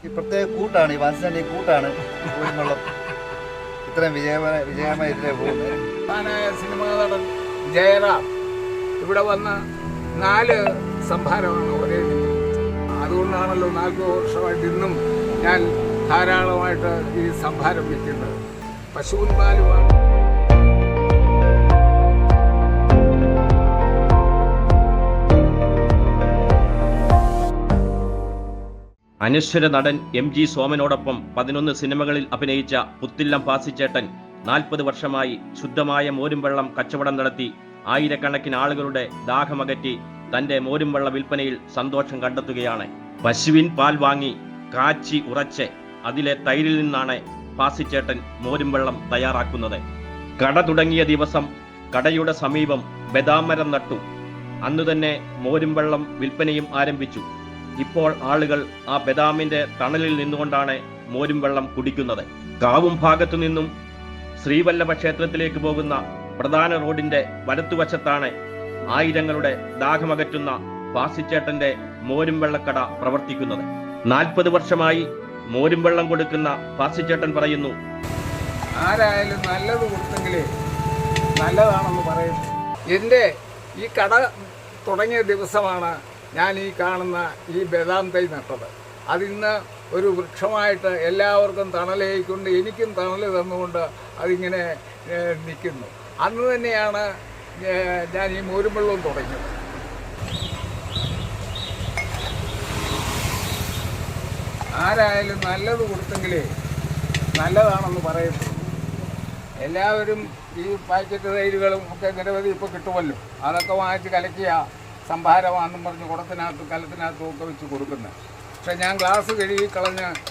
ഈ പ്രത്യേക കൂട്ടാണ്, ഈ വാസിച്ചാൻ്റെ ഈ കൂട്ടാണ് കോരിമ്പള്ളം ഇത്രയും വിജയമായി ഇതിലെ പോകുന്നത്. സിനിമാ നടൻ ജയറാം ഇവിടെ വന്ന 4 സംഭാരമാണ് ഒരേ നിമിഷം. അതുകൊണ്ടാണല്ലോ 40 വർഷമായിട്ട് ഇന്നും ഞാൻ ധാരാളമായിട്ട് ഈ സംഭാരം വയ്ക്കുന്നത്. പശുവിൻ പാലുമാണ്. അനശ്വര നടൻ MG സോമനോടൊപ്പം 11 സിനിമകളിൽ അഭിനയിച്ച പുത്തില്ലം പാസിച്ചേട്ടൻ 40 വർഷമായി ശുദ്ധമായ മോരും വെള്ളം കച്ചവടം നടത്തി ആയിരക്കണക്കിന് ആളുകളുടെ ദാഹമകറ്റി തന്റെ മോരും വെള്ള വിൽപ്പനയിൽ സന്തോഷം കണ്ടെത്തുകയാണ്. പശുവിൻ പാൽ വാങ്ങി കാച്ചി ഉറച്ച് അതിലെ തൈരിൽ നിന്നാണ് പാസിച്ചേട്ടൻ മോരും വെള്ളം തയ്യാറാക്കുന്നത്. കട തുടങ്ങിയ ദിവസം കടയുടെ സമീപം ബദാം മരം നട്ടു. അന്നു തന്നെ മോരും വെള്ളം വിൽപ്പനയും ആരംഭിച്ചു. ഇപ്പോൾ ആളുകൾ ആ ബദാമിന്റെ തണലിൽ നിന്നുകൊണ്ടാണ് മോരും വെള്ളം കുടിക്കുന്നത്. കാവും ഭാഗത്തു നിന്നും ശ്രീവല്ലഭ ക്ഷേത്രത്തിലേക്ക് പോകുന്ന പ്രധാന റോഡിന്റെ വലത്തുവശത്താണ് ആയിരങ്ങളുടെ ദാഹമകറ്റുന്ന പാസിച്ചേട്ടന്റെ മോരും വെള്ളക്കട പ്രവർത്തിക്കുന്നത്. 40 വർഷമായി മോരും വെള്ളം കൊടുക്കുന്ന പാസിച്ചേട്ടൻ പറയുന്നു, ആരായാലും നല്ലത് കൊടുത്തെങ്കിലേ നല്ലതാണെന്ന് പറയുന്നു. എൻ്റെ ഈ കട തുടങ്ങിയ ദിവസമാണ് ഞാൻ ഈ കാണുന്ന ഈ ബദാം തൈ നട്ടത്. അതിന്ന് ഒരു വൃക്ഷമായിട്ട് എല്ലാവർക്കും തണലേക്കൊണ്ട് എനിക്കും തണൽ തന്നുകൊണ്ട് അതിങ്ങനെ നിൽക്കുന്നു. അന്ന് തന്നെയാണ് ഞാൻ ഈ മോരും വെള്ളവും തുടങ്ങിയത്. ആരായാലും നല്ലത് കൊടുത്തെങ്കിലേ നല്ലതാണെന്ന് പറയുന്നു. എല്ലാവരും ഈ പാക്കറ്റ് തൈരുകളും ഒക്കെ നിരവധി ഇപ്പോൾ കിട്ടുമല്ലോ, അതൊക്കെ വാങ്ങിച്ച് കലക്കിയ സംഭാരമാണെന്നും പറഞ്ഞ് കുടത്തിനകത്തും കലത്തിനകത്തും ഒക്കെ വെച്ച് കൊടുക്കുന്നത്. പക്ഷെ ഞാൻ ഗ്ലാസ് കഴുകി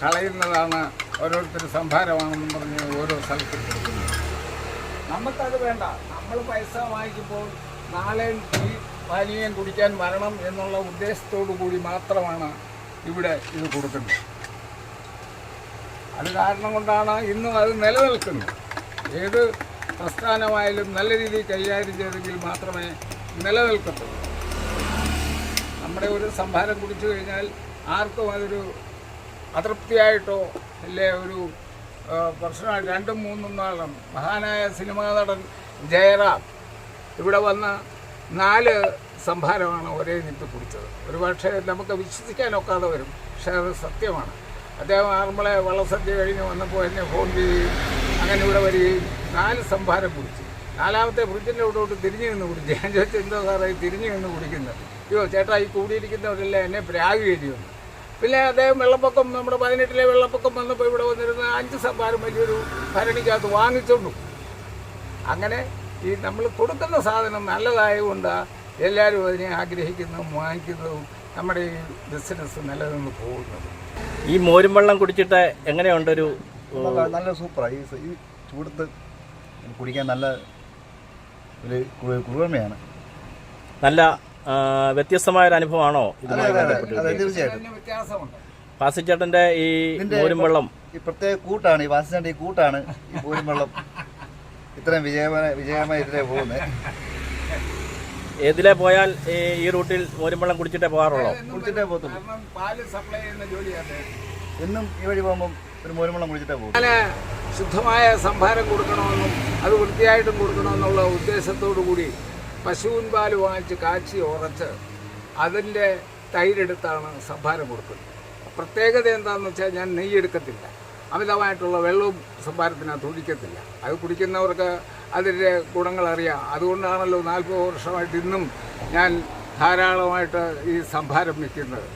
കളയുന്നതാണ് ഓരോരുത്തർ സംഭാരമാണെന്നും പറഞ്ഞ് ഓരോ സ്ഥലത്തും കൊടുക്കുന്നത്. നമുക്കത് വേണ്ട. നമ്മൾ പൈസ വാങ്ങിക്കുമ്പോൾ നാളെ ഈ പാനീയം കുടിക്കാൻ വരണം എന്നുള്ള ഉദ്ദേശത്തോടു കൂടി മാത്രമാണ് ഇവിടെ ഇത് കൊടുക്കുന്നത്. അത് കാരണം കൊണ്ടാണ് ഇന്നും അത് നിലനിൽക്കുന്നത്. ഏത് പ്രസ്ഥാനമായാലും നല്ല രീതിയിൽ കൈകാര്യം ചെയ്തെങ്കിൽ മാത്രമേ നിലനിൽക്കത്തുള്ളൂ. നമ്മുടെ ഒരു സംഭാരം കുടിച്ചു കഴിഞ്ഞാൽ ആർക്കും അതൊരു അതൃപ്തിയായിട്ടോ അല്ലേ ഒരു പ്രശ്നമായിട്ട് 2-3 നാളും. മഹാനായ സിനിമാ നടൻ ജയറാം ഇവിടെ വന്ന 4 സംഭാരമാണ് ഒരേ നിമിഷം കുടിച്ചത്. ഒരു പക്ഷേ നമുക്ക് വിശ്വസിക്കാനൊക്കാതെ വരും, പക്ഷേ അത് സത്യമാണ്. അദ്ദേഹം നമ്മളെ വള്ളസദ്യ കഴിഞ്ഞ് വന്നപ്പോൾ എന്നെ ഫോൺ ചെയ്യുകയും അങ്ങനെ ഇവിടെ വരികയും 4 സംഭാരം കുടിച്ചു. 4ാമത്തെ ഫ്രിഡ്ജിൻ്റെ ഇവിടോട്ട് തിരിഞ്ഞു നിന്ന് കുടിച്ചു. ഞാൻ ചോദിച്ചു, എന്തോ സാറേ തിരിഞ്ഞു നിന്ന് കുടിക്കുന്നത്? അയ്യോ ചേട്ടാ, ഈ കൂടിയിരിക്കുന്നവരെല്ലാം എന്നെ പ്രാഗിയേണ്ടി വന്നു. പിന്നെ അദ്ദേഹം വെള്ളപ്പൊക്കം, നമ്മുടെ 18-ലെ വെള്ളപ്പൊക്കം വന്നപ്പോൾ ഇവിടെ വന്നിരുന്ന 5 സംഭാരം വലിയൊരു ഭരണിക്കകത്ത് വാങ്ങിച്ചോണ്ടു. അങ്ങനെ ഈ നമ്മൾ കൊടുക്കുന്ന സാധനം നല്ലതായതുകൊണ്ട് എല്ലാവരും അതിനെ ആഗ്രഹിക്കുന്നതും വാങ്ങിക്കുന്നതും നമ്മുടെ ഈ ബിസിനസ് നിലനിന്ന് പോകുന്നത്. ഈ മോരും വെള്ളം കുടിച്ചിട്ട് എങ്ങനെയുണ്ട്? നല്ല സൂപ്പറാണ്. ഈ ചൂടത്ത് കുടിക്കാൻ നല്ല ഒരു കുളിർമയാണ്. നല്ല വ്യത്യസ്തമായൊരു അനുഭവമാണോ ഇതുമായി ബന്ധപ്പെട്ട്? തീർച്ചയായിട്ടും വ്യത്യാസമുണ്ട്. പാസിച്ചേട്ടന്റെ ഈ മോരും വെള്ളം ഈ പ്രത്യേക കൂട്ടാണ്, ഈ വാസിച്ചാൻ്റെ ഈ കൂട്ടാണ് ഈ മോരും വെള്ളം ഇത്രയും വിജയമായി ഇതിലെ പോകുന്നത്. ഏതിലെ പോയാൽ ഈ റൂട്ടിൽ മോരും വെള്ളം കുടിച്ചിട്ടേ പോകാറുള്ളൂ? കുടിച്ചിട്ടേ പോകത്തുള്ളൂ. പാല് സപ്ലൈ ചെയ്യുന്ന ജോലിയാണ്. എന്നും ഈ വഴി പോകുമ്പം ഒരു മോരും വെള്ളം കുടിച്ചിട്ടേ പോകും. അങ്ങനെ ശുദ്ധമായ സംഭാരം കൊടുക്കണമെന്നും അത് വൃത്തിയായിട്ടും കൊടുക്കണമെന്നുള്ള ഉദ്ദേശത്തോടു കൂടി പശുവിൻ പാല് വാങ്ങിച്ച് കാച്ചി ഉറച്ച് അതിൻ്റെ തൈരെടുത്താണ് സംഭാരം കൊടുക്കുന്നത്. പ്രത്യേകത എന്താണെന്ന് വെച്ചാൽ ഞാൻ നെയ്യെടുക്കത്തില്ല, അമിതമായിട്ടുള്ള വെള്ളവും സംഭാരത്തിനകത്ത് ഒഴിക്കത്തില്ല. അത് കുടിക്കുന്നവർക്ക് അതിൻ്റെ ഗുണങ്ങളറിയാം. അതുകൊണ്ടാണല്ലോ 40 വർഷമായിട്ട് ഇന്നും ഞാൻ ധാരാളമായിട്ട് ഈ സംഭാരം വയ്ക്കുന്നത്.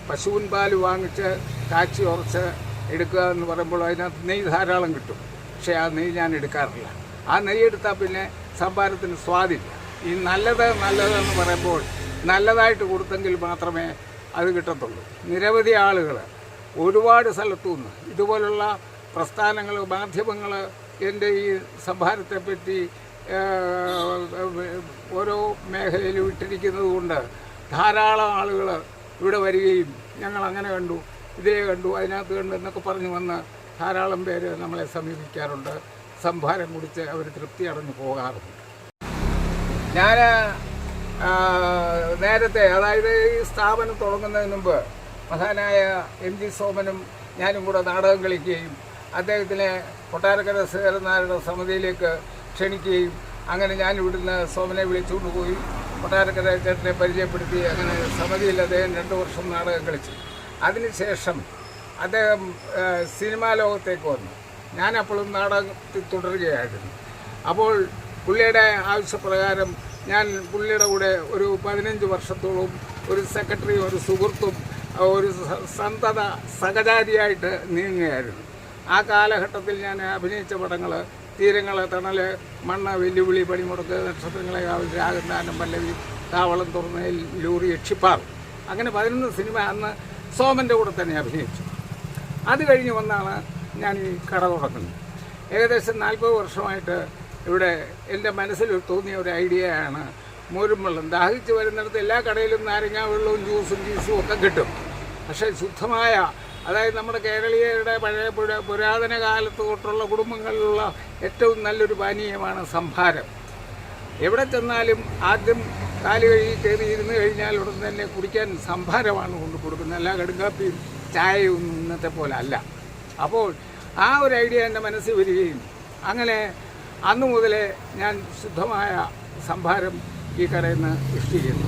പശുവിൻ പാല് വാങ്ങിച്ച് കാച്ചി ഉറച്ച് എടുക്കുക എന്ന് പറയുമ്പോൾ അതിനകത്ത് നെയ്യ് ധാരാളം കിട്ടും. പക്ഷേ ആ നെയ്യ് ഞാൻ എടുക്കാറില്ല. ആ നെയ്യ് എടുത്താൽ പിന്നെ സംഭാരത്തിന് സ്വാദില്ല. ഈ നല്ലതെന്ന് പറയുമ്പോൾ നല്ലതായിട്ട് കൊടുത്തെങ്കിൽ മാത്രമേ അത് കിട്ടത്തുള്ളൂ. നിരവധി ആളുകൾ ഒരുപാട് സ്ഥലത്തു നിന്ന് ഇതുപോലുള്ള പ്രസ്ഥാനങ്ങൾ, മാധ്യമങ്ങൾ എൻ്റെ ഈ സംഭാരത്തെപ്പറ്റി ഓരോ മേഖലയിലും ഇട്ടിരിക്കുന്നത് കൊണ്ട് ധാരാളം ആളുകൾ ഇവിടെ വരികയും ഞങ്ങൾ അങ്ങനെ കണ്ടു, ഇതേ കണ്ടു, അതിനകത്ത് കണ്ടു എന്നൊക്കെ പറഞ്ഞു വന്ന് ധാരാളം പേര് നമ്മളെ സമീപിക്കാറുണ്ട്. സംഭാരം കുടിച്ച് അവർ തൃപ്തി അടഞ്ഞു പോകാറുണ്ട്. ഞാൻ നേരത്തെ, അതായത് ഈ സ്ഥാപനം തുടങ്ങുന്നതിന് മുമ്പ് മഹാനായ MG സോമനും ഞാനും കൂടെ നാടകം കളിക്കുകയും അദ്ദേഹത്തിനെ കൊട്ടാരക്കര ശ്രീധരനാരുടെ സമിതിയിലേക്ക് ക്ഷണിക്കുകയും അങ്ങനെ ഞാൻ ഇവിടുന്ന് സോമനെ വിളിച്ചുകൊണ്ട് പോയി കൊട്ടാരക്കര ചേട്ടനെ പരിചയപ്പെടുത്തി അങ്ങനെ സമിതിയിൽ അദ്ദേഹം 2 വർഷം നാടകം കളിച്ചു. അതിനുശേഷം അദ്ദേഹം സിനിമാ ലോകത്തേക്ക് വന്നു. ഞാനപ്പോഴും നാടകത്തിൽ തുടരുകയായിരുന്നു. അപ്പോൾ പുള്ളിയുടെ ആവശ്യപ്രകാരം ഞാൻ പുള്ളിയുടെ കൂടെ ഒരു 15 വർഷത്തോളം ഒരു സെക്രട്ടറിയും ഒരു സുഹൃത്തും ഒരു സന്തത സഹചാരിയായിട്ട് നീങ്ങുകയായിരുന്നു. ആ കാലഘട്ടത്തിൽ ഞാൻ അഭിനയിച്ച പടങ്ങൾ തീരങ്ങൾ, തണൽ, മണ്ണ്, വെല്ലുവിളി, പണിമുടക്ക്, നക്ഷത്രങ്ങളെ കാവൽ, രാഗന്താനം, പല്ലവി, താവളം, തുറന്നയിൽ, ലൂറി, യക്ഷിപ്പാർ, അങ്ങനെ 11 സിനിമ അന്ന് സോമൻ്റെ കൂടെ തന്നെ അഭിനയിച്ചു. അത് കഴിഞ്ഞ് വന്നാണ് ഞാൻ ഈ കട തുടങ്ങുന്നത്. ഏകദേശം 40 വർഷമായിട്ട് ഇവിടെ എൻ്റെ മനസ്സിൽ തോന്നിയ ഒരു ഐഡിയയാണ് മോരും വെള്ളം. ദാഹിച്ച് വരുന്നിടത്ത് എല്ലാ കടയിലും നാരങ്ങാ വെള്ളവും ജ്യൂസും ഗീസും ഒക്കെ കിട്ടും. പക്ഷേ ശുദ്ധമായ, അതായത് നമ്മുടെ കേരളീയരുടെ പഴയ പുരാതന കാലത്ത് തൊട്ടുള്ള കുടുംബങ്ങളിലുള്ള ഏറ്റവും നല്ലൊരു പാനീയമാണ് സംഭാരം. എവിടെ ചെന്നാലും ആദ്യം കാല് കഴുകി കയറി ഇരുന്ന് കഴിഞ്ഞാൽ ഉടൻ തന്നെ കുടിക്കാൻ സംഭാരമാണ് കൊണ്ട് കൊടുക്കുന്നത്. അല്ല കടുങ്കാപ്പിയും ചായയും ഇന്നത്തെ പോലെ അല്ല. അപ്പോൾ ആ ഒരു ഐഡിയ എൻ്റെ മനസ്സിൽ വരികയും അങ്ങനെ അന്നു മുതലേ ഞാൻ ശുദ്ധമായ സംഭാരം ഈ കടയിൽ നിന്ന് ഇഷ്ടം ചെയ്യുന്നു.